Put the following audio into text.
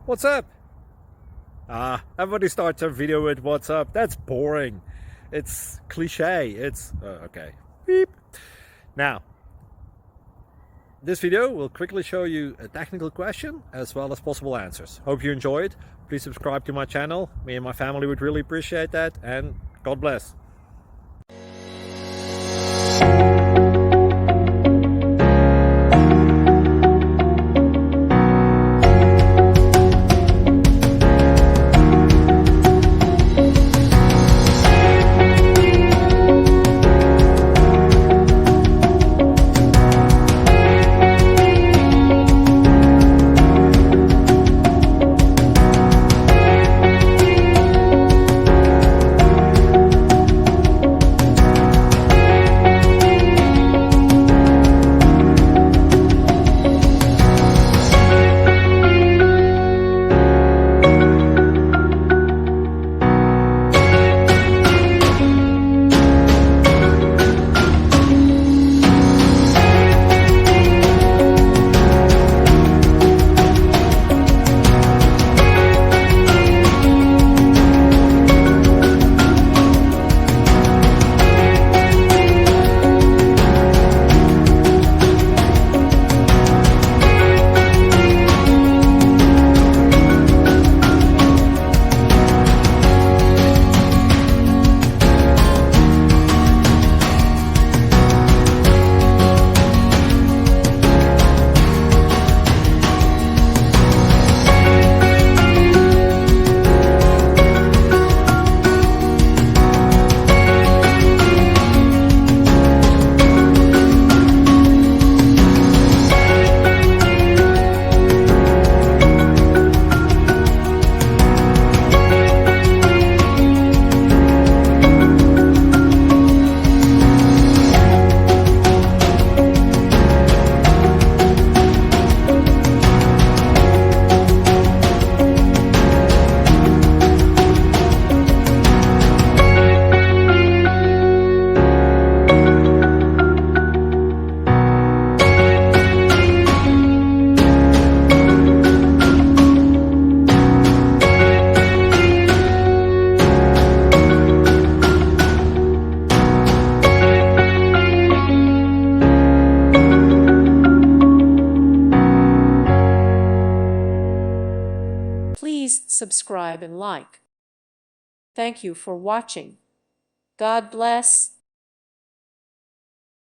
What's up? Everybody starts a video with what's up. That's boring. It's cliche. It's okay. Beep. Now, this video will quickly show you a technical question as well as possible answers. Hope you enjoy it. Please subscribe to my channel. Me and my family would really appreciate that, and God bless. Please subscribe and like. Thank you for watching. God bless.